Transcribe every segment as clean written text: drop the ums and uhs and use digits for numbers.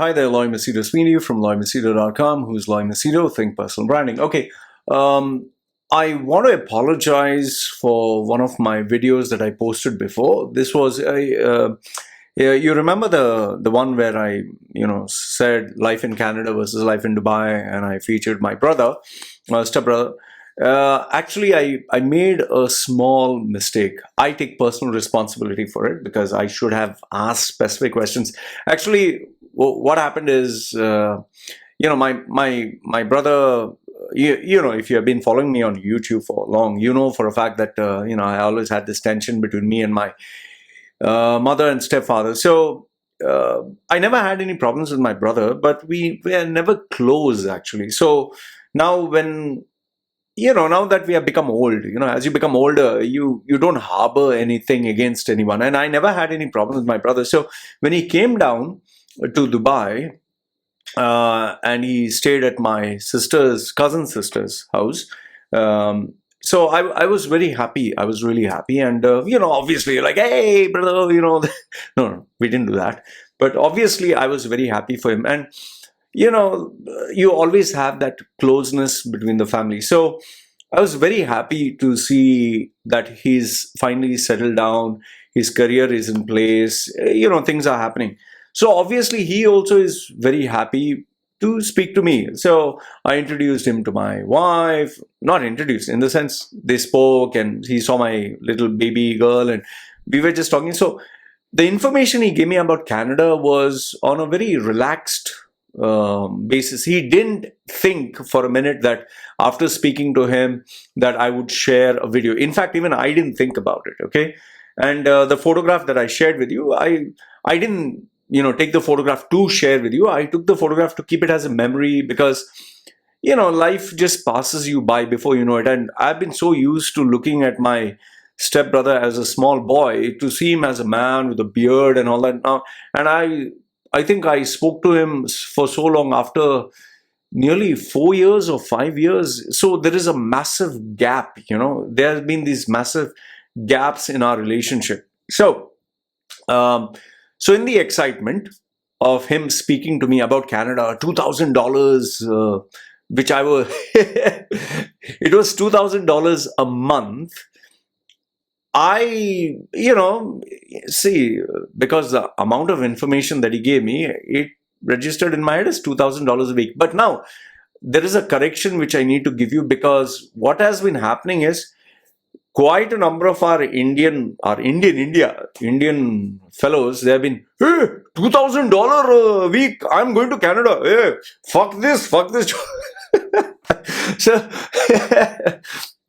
Hi there, Loy Machedo speaking from loymachedo.com. Who's Loy Machedo? Think Personal Branding. Okay, I want to apologize for one of my videos that I posted before. This was you remember the one where I said life in Canada versus life in Dubai, and I featured my brother, my stepbrother. Actually, I made a small mistake. I take personal responsibility for it because I should have asked specific questions. Actually, what happened is, my brother. If you have been following me on YouTube for long, you know for a fact that I always had this tension between me and my mother and stepfather. So I never had any problems with my brother, but we were never close actually. So now now that we have become old, as you become older, you don't harbor anything against anyone. And I never had any problems with my brother. So when he came down to Dubai, and he stayed at my cousin sister's house. So I was very happy. I was really happy. And, obviously like, hey, brother, no, we didn't do that. But obviously I was very happy for him. And, you always have that closeness between the family. So I was very happy to see that he's finally settled down. His career is in place. Things are happening. So obviously he also is very happy to speak to me. So I introduced him to my wife, not introduced in the sense they spoke and he saw my little baby girl and we were just talking. So the information he gave me about Canada was on a very relaxed basis. He didn't think for a minute that after speaking to him that I would share a video. In fact, even I didn't think about it. Okay. And the photograph that I shared with you, I didn't take the photograph to share with you. I took the photograph to keep it as a memory because, life just passes you by before you know it. And I've been so used to looking at my stepbrother as a small boy to see him as a man with a beard and all that now. And I think I spoke to him for so long after nearly 4 years or 5 years. So there is a massive gap, there have been these massive gaps in our relationship. So, so in the excitement of him speaking to me about Canada, $2,000, which I was, it was $2,000 a month. I, see, because the amount of information that he gave me, it registered in my head as $2,000 a week. But now there is a correction which I need to give you because what has been happening is quite a number of our Indian fellows, they have been, hey, $2,000 a week, I'm going to Canada. Hey, fuck this. So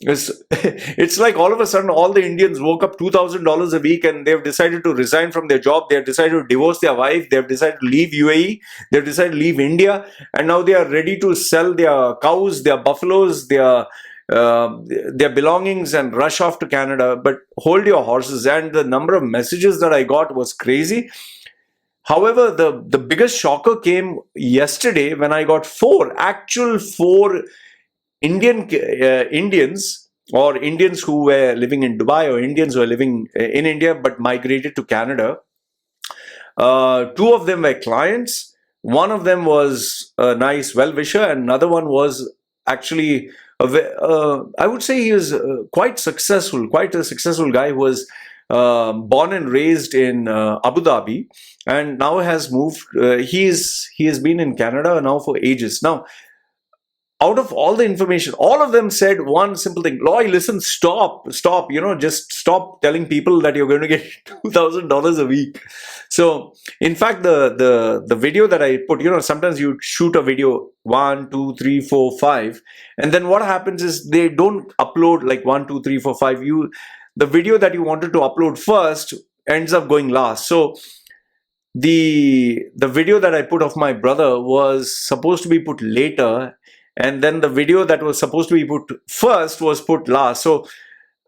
it's like all of a sudden all the Indians woke up $2,000 a week and they've decided to resign from their job. They've decided to divorce their wife. They've decided to leave UAE. They've decided to leave India. And now they are ready to sell their cows, their buffaloes, their belongings and rush off to Canada. But hold your horses. And the number of messages that I got was crazy. However, the biggest shocker came yesterday when I got four Indians or Indians who were living in Dubai or Indians who were living in India but migrated to Canada. Two of them were clients. One of them was a nice well-wisher and another one was actually I would say he was quite a successful guy who was born and raised in Abu Dhabi and now has moved. He has been in Canada now for ages. Now, out of all the information, all of them said one simple thing: Loy, listen, stop, just stop telling people that you're going to get $2,000 a week. So, in fact, the video that I put, sometimes you shoot a video 1, 2, 3, 4, 5, and then what happens is they don't upload like 1, 2, 3, 4, 5. The video that you wanted to upload first ends up going last. So the video that I put of my brother was supposed to be put later. And then the video that was supposed to be put first was put last. So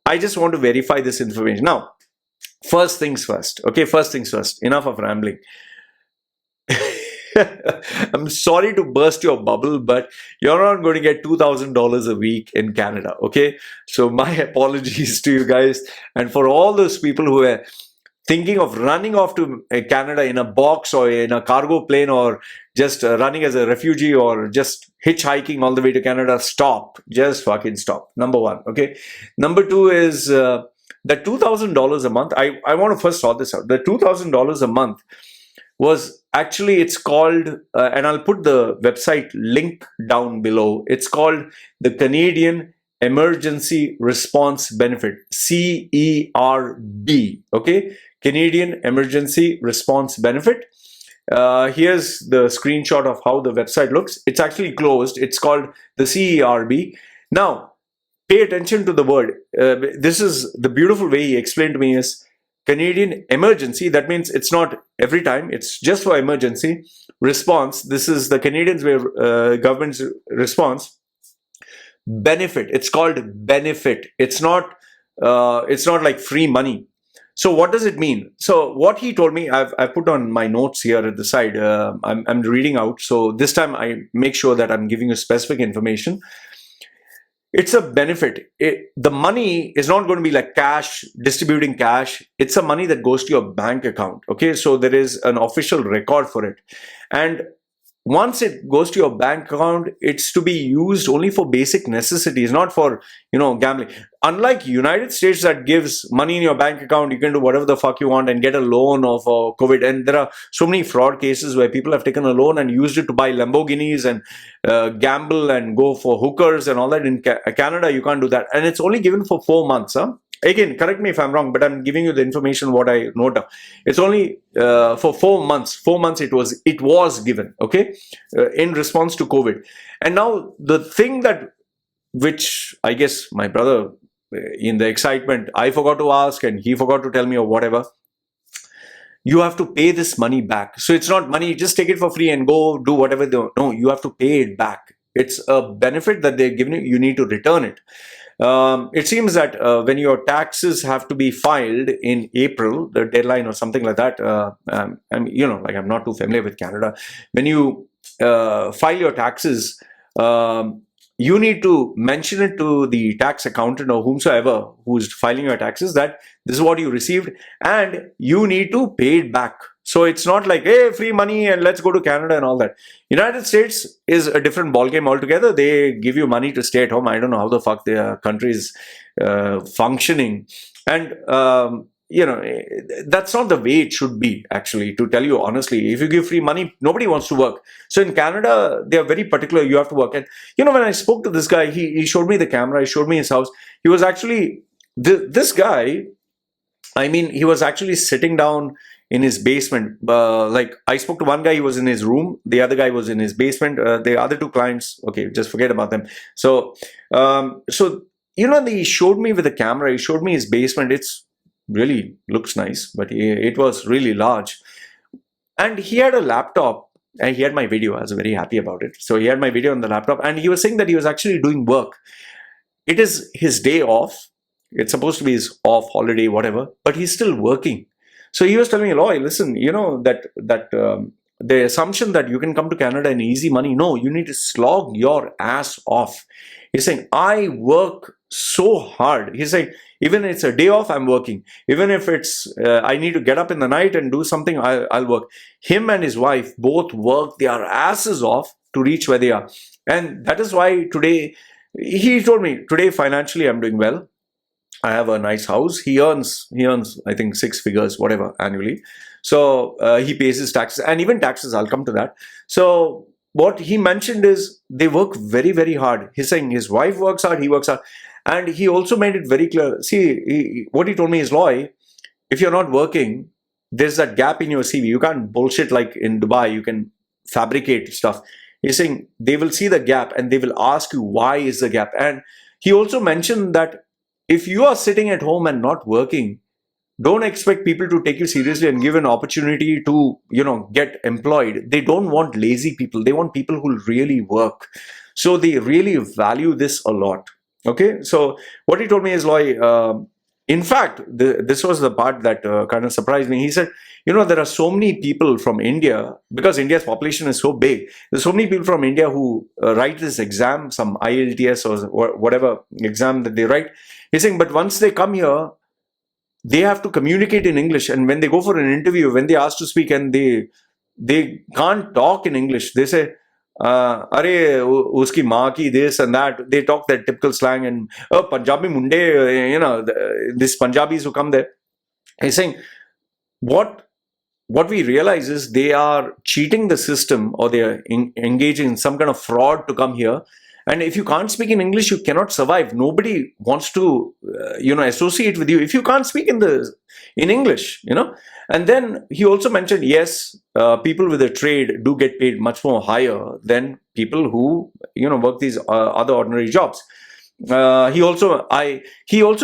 I just want to verify this information. Now, first things first. Okay, first things first. Enough of rambling. I'm sorry to burst your bubble, but you're not going to get $2,000 a week in Canada. Okay, so my apologies to you guys. And for all those people who were thinking of running off to Canada in a box or in a cargo plane, or just running as a refugee, or just hitchhiking all the way to Canada, stop. Just fucking stop. Number one. Okay. Number two is the $2,000 a month. I want to first sort this out. The $2,000 a month was actually, it's called, and I'll put the website link down below. It's called the Canadian Emergency Response Benefit, CERB. Okay. Canadian Emergency Response Benefit. Here's the screenshot of how the website looks. It's actually closed. It's called the CERB. Now, pay attention to the word. This is the beautiful way he explained to me is Canadian emergency. That means it's not every time. It's just for emergency response. This is the Canadians' way, government's response. Benefit. It's called benefit. It's not like free money. So what does it mean? So what he told me, I've put on my notes here at the side. I'm reading out. So this time I make sure that I'm giving you specific information. It's a benefit. The money is not going to be like cash, distributing cash. It's a money that goes to your bank account. Okay, so there is an official record for it. And once it goes to your bank account, it's to be used only for basic necessities, not for, gambling. Unlike United States that gives money in your bank account, you can do whatever the fuck you want and get a loan of COVID. And there are so many fraud cases where people have taken a loan and used it to buy Lamborghinis and gamble and go for hookers and all that. In Canada, you can't do that. And it's only given for 4 months. Again, correct me if I'm wrong, but I'm giving you the information what I note down. It's only for 4 months. 4 months it was given, okay, in response to COVID. And now the thing which I guess my brother, in the excitement, I forgot to ask and he forgot to tell me or whatever. You have to pay this money back. So it's not money, just take it for free and go do whatever. No, you have to pay it back. It's a benefit that they're giving you. You need to return it. It seems that when your taxes have to be filed in April, the deadline or something like that, I'm not too familiar with Canada. When you file your taxes, you need to mention it to the tax accountant or whomsoever who's filing your taxes that this is what you received and you need to pay it back. So it's not like, hey, free money and let's go to Canada and all that. United States is a different ballgame altogether. They give you money to stay at home. I don't know how the fuck their country is functioning. And, that's not the way it should be, actually, to tell you honestly. If you give free money, nobody wants to work. So in Canada, they are very particular. You have to work. And, when I spoke to this guy, he showed me the camera. He showed me his house. He was actually, this guy, he was actually sitting down in his basement. Like I spoke to one guy, he was in his room. The other guy was in his basement. The other two clients, okay, just forget about them. So, he showed me with the camera. He showed me his basement. It's really looks nice, but it was really large. And he had a laptop and he had my video. I was very happy about it. So he had my video on the laptop and he was saying that he was actually doing work. It is his day off. It's supposed to be his off holiday, whatever, but he's still working. So he was telling me, Loy, listen, the assumption that you can come to Canada and easy money, no, you need to slog your ass off. He's saying, I work so hard. He's saying, even if it's a day off, I'm working. Even if it's, I need to get up in the night and do something, I'll work. Him and his wife both work their asses off to reach where they are. And that is why today, he told me, today financially, I'm doing well. I have a nice house. He earns, I think 6 figures, whatever, annually. So he pays his taxes and even taxes, I'll come to that. So what he mentioned is they work very, very hard. He's saying his wife works hard, he works hard. And he also made it very clear. See, what he told me is, Loy, if you're not working, there's that gap in your CV. You can't bullshit like in Dubai. You can fabricate stuff. He's saying they will see the gap and they will ask you, why is the gap? And he also mentioned that if you are sitting at home and not working, don't expect people to take you seriously and give an opportunity to, get employed. They don't want lazy people. They want people who really work. So they really value this a lot. Okay. So what he told me is, Loy, in fact, this was the part that kind of surprised me. He said, there are so many people from India, because India's population is so big. There's so many people from India who write this exam, some IELTS or whatever exam that they write. He's saying, but once they come here, they have to communicate in English. And when they go for an interview, when they ask to speak and they can't talk in English, they say, "Are uski maa ki this and that." They talk that typical slang, and oh, Punjabi munde, this Punjabis who come there. He's saying what we realize is they are cheating the system, or they are engaging in some kind of fraud to come here. And if you can't speak in English, you cannot survive. Nobody wants to, associate with you if you can't speak in English, And then he also mentioned, yes, people with a trade do get paid much more higher than people who, work these other ordinary jobs. He also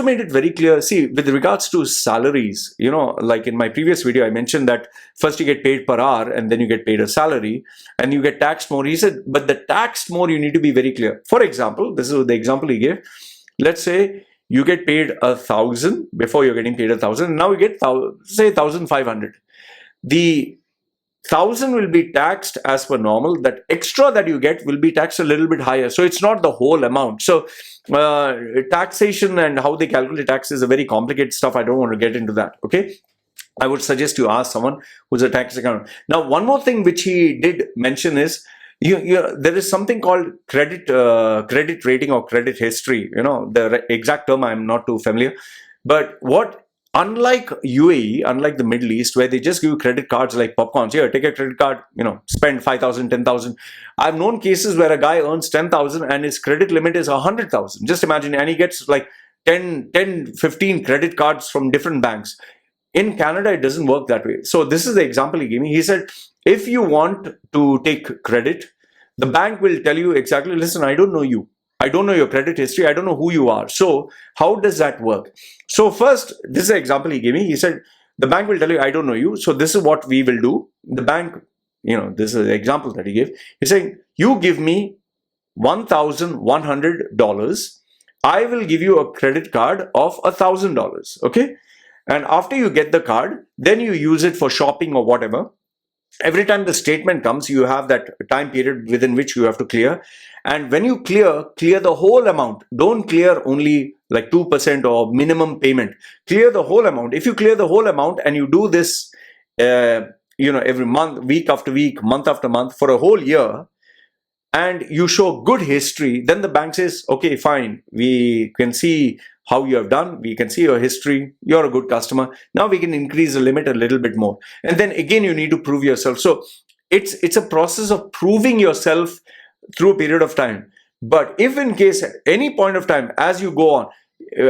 made it very clear. See, with regards to salaries, like in my previous video, I mentioned that first you get paid per hour and then you get paid a salary and you get taxed more. He said, but the taxed more, you need to be very clear. For example, this is the example he gave. Let's say you get paid 1,000 before you're getting paid 1,000. Now you get, say, 1,500. The 1,000 will be taxed as per normal. That extra that you get will be taxed a little bit higher. So it's not the whole amount. So taxation and how they calculate tax is a very complicated stuff. I don't want to get into that. Okay. I would suggest you ask someone who's a tax accountant. Now, one more thing which he did mention is there is something called credit rating or credit history. The exact term I'm not too familiar. But unlike UAE, unlike the Middle East, where they just give you credit cards like popcorns, here, take a credit card, spend 5,000, 10,000. I've known cases where a guy earns 10,000 and his credit limit is 100,000. Just imagine, and he gets like 10, 15 credit cards from different banks. In Canada, it doesn't work that way. So this is the example he gave me. He said, if you want to take credit, the bank will tell you exactly, listen, I don't know you. I don't know your credit history. I don't know who you are. So how does that work? So first, this is the example he gave me. He said, the bank will tell you, I don't know you. So this is what we will do. The bank, this is the example that he gave. He's saying, you give me $1,100. I will give you a credit card of $1,000. Okay. And after you get the card, then you use it for shopping or whatever. Every time the statement comes, you have that time period within which you have to clear. And when you clear the whole amount. Don't clear only like 2% or minimum payment. Clear the whole amount. If you clear the whole amount and you do this, every month, week after week, month after month for a whole year, and you show good history, then the bank says, okay, fine, we can see how you have done, we can see your history, you're a good customer, now we can increase the limit a little bit more. And then again, you need to prove yourself. So it's a process of proving yourself through a period of time. But if in case at any point of time, as you go on,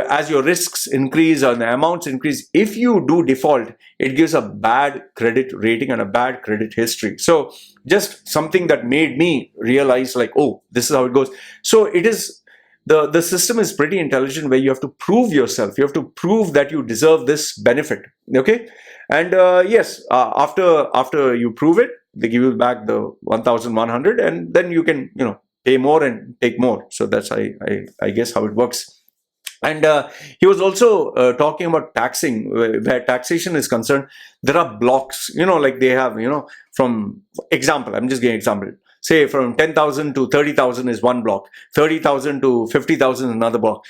as your risks increase or the amounts increase, if you do default, it gives a bad credit rating and a bad credit history. So just something that made me realize like, oh, this is how it goes. So it is, the system is pretty intelligent, where you have to prove yourself. You have to prove that you deserve this benefit. Okay. And yes, after you prove it, they give you back the 1,100, and then you can, pay more and take more. So that's, I guess, how it works. And he was also talking about taxing, where taxation is concerned. There are blocks, like they have, from example, I'm just giving example. Say from 10,000 to 30,000 is one block, 30,000 to 50,000 is another block,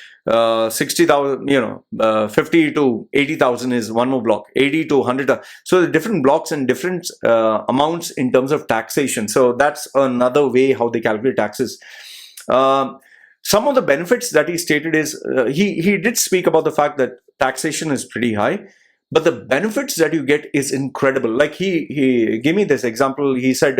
60,000, 50 to 80,000 is one more block, 80 to 100. So the different blocks and different amounts in terms of taxation. So that's another way how they calculate taxes. Some of the benefits that he stated is, he did speak about the fact that taxation is pretty high, but the benefits that you get is incredible. Like he gave me this example. He said,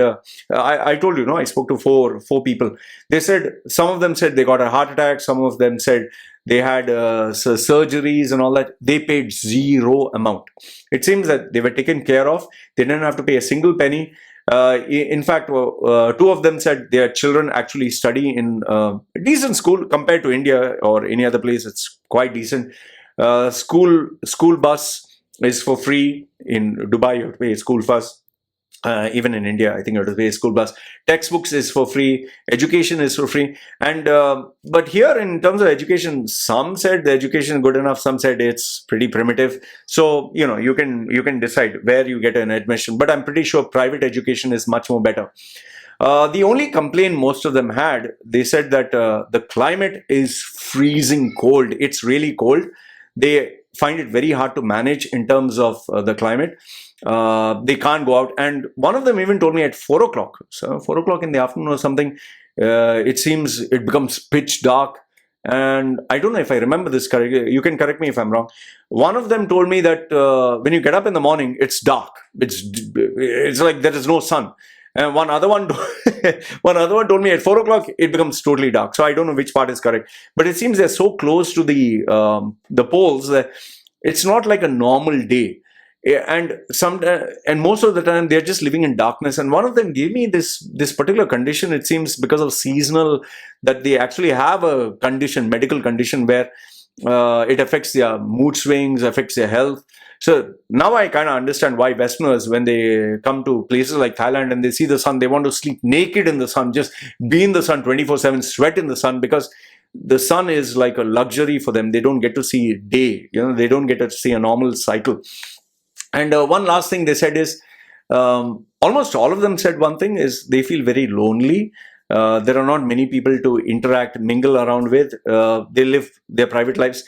I told you, I spoke to four people. They said, some of them said they got a heart attack. Some of them said they had surgeries and all that. They paid zero amount. It seems that they were taken care of. They didn't have to pay a single penny. In fact, two of them said their children actually study in a decent school compared to India or any other place. It's quite decent. School bus is for free. In Dubai, you have to pay a school bus. Even in India, I think you have to pay a school bus. Textbooks is for free. Education is for free. And but here, in terms of education, some said the education is good enough. Some said it's pretty primitive. So you can decide where you get an admission. But I'm pretty sure private education is much more better. The only complaint most of them had, they said that the climate is freezing cold. It's really cold. find it very hard to manage in terms of the climate. They can't go out. And one of them even told me at 4 o'clock, so 4 o'clock in the afternoon or something, it seems it becomes pitch dark. And I don't know if I remember this correctly. You can correct me if I'm wrong. One of them told me that when you get up in the morning, it's dark. It's like there is no sun. And one other one told me at 4 o'clock it becomes totally dark. So I don't know which part is correct. But it seems they're so close to the poles that it's not like a normal day. And most of the time they're just living in darkness. And one of them gave me this particular condition. It seems because of seasonal, that they actually have a medical condition where it affects their mood swings, affects their health. So now I kind of understand why Westerners, when they come to places like Thailand and they see the sun, they want to sleep naked in the sun, just be in the sun 24/7, sweat in the sun, because the sun is like a luxury for them. They don't get to see day, they don't get to see a normal cycle. And one last thing they said is, almost all of them said one thing is they feel very lonely. There are not many people to interact, mingle around with. They live their private lives.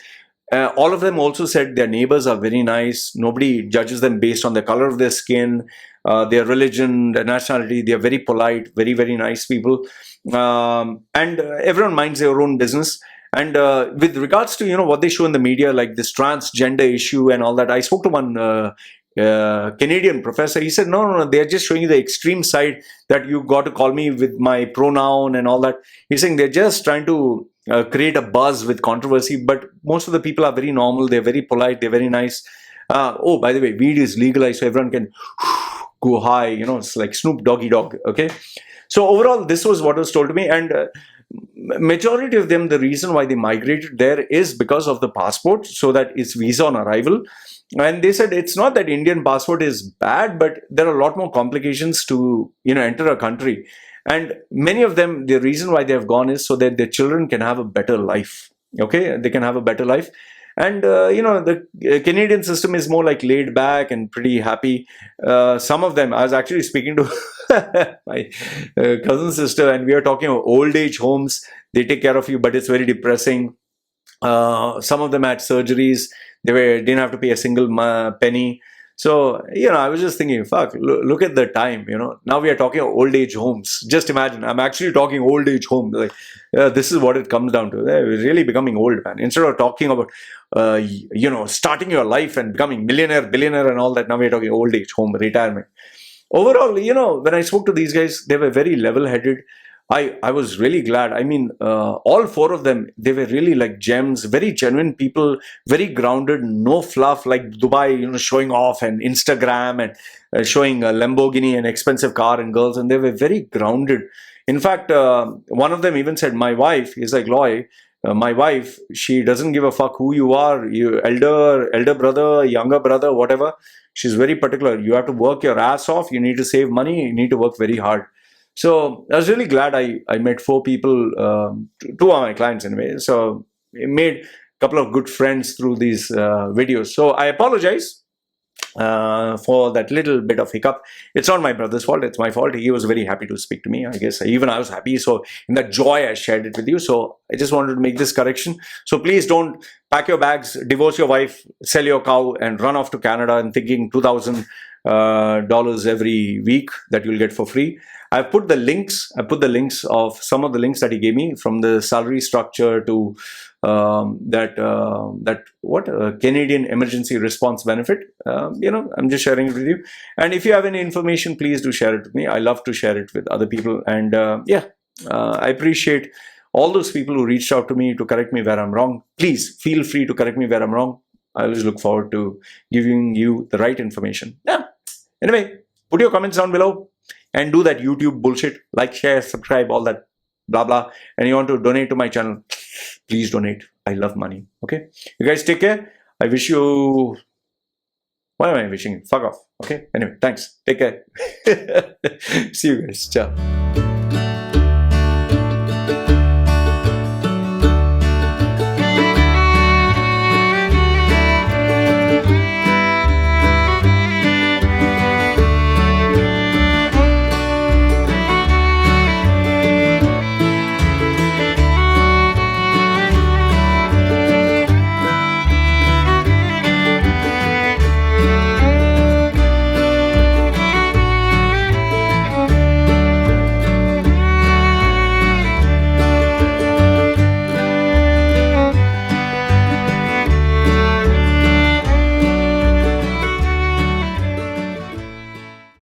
All of them also said their neighbors are very nice. Nobody judges them based on the color of their skin, their religion, their nationality. They are very polite, very, very nice people. And everyone minds their own business. And with regards to, what they show in the media, like this transgender issue and all that, I spoke to one Canadian professor. He said, no, they're just showing you the extreme side, that you got to call me with my pronoun and all that. He's saying they're just trying to create a buzz with controversy, but most of the people are very normal. They're very polite. They're very nice. Oh, by the way, weed is legalized, so everyone can go high. It's like Snoop Doggy Dogg. Okay. So overall, this was what was told to me. And majority of them, the reason why they migrated there is because of the passport, so that it's visa on arrival. And they said it's not that Indian passport is bad, but there are a lot more complications to enter a country. And many of them, the reason why they have gone is so that their children can have a better life. Okay, they can have a better life. And the Canadian system is more like laid back and pretty happy. Some of them, I was actually speaking to my cousin sister, and we are talking about old age homes. They take care of you, but it's very depressing. Some of them had surgeries. They didn't have to pay a single penny. So, I was just thinking, fuck, look at the time, Now we are talking about old age homes. Just imagine, I'm actually talking old age homes. Like, this is what it comes down to. We're really becoming old, man. Instead of talking about, starting your life and becoming millionaire, billionaire and all that, now we're talking old age home, retirement. Overall, when I spoke to these guys, they were very level-headed. I was really glad. I mean, all four of them, they were really like gems, very genuine people, very grounded, no fluff like Dubai, showing off and Instagram and showing a Lamborghini, an expensive car and girls. And they were very grounded. In fact, one of them even said, my wife, he's like, Loy, my wife, she doesn't give a fuck who you are, you elder brother, younger brother, whatever. She's very particular. You have to work your ass off. You need to save money. You need to work very hard. So I was really glad I met four people, two of my clients anyway. So I made a couple of good friends through these videos. So I apologize for that little bit of hiccup. It's not my brother's fault. It's my fault. He was very happy to speak to me. I guess even I was happy. So in that joy, I shared it with you. So I just wanted to make this correction. So please don't pack your bags, divorce your wife, sell your cow, and run off to Canada and thinking $2,000 every week that you'll get for free. I put the links of some of the links that he gave me, from the salary structure to Canadian Emergency Response Benefit. I'm just sharing it with you. And if you have any information, please do share it with me. I love to share it with other people. And I appreciate all those people who reached out to me to correct me where I'm wrong. Please feel free to correct me where I'm wrong. I always look forward to giving you the right information. Yeah. Anyway, put your comments down below and do that YouTube bullshit. Like, share, subscribe, all that blah, blah. And you want to donate to my channel, please donate. I love money. Okay. You guys take care. I wish you... What am I wishing? Fuck off. Okay. Anyway, thanks. Take care. See you guys. Ciao.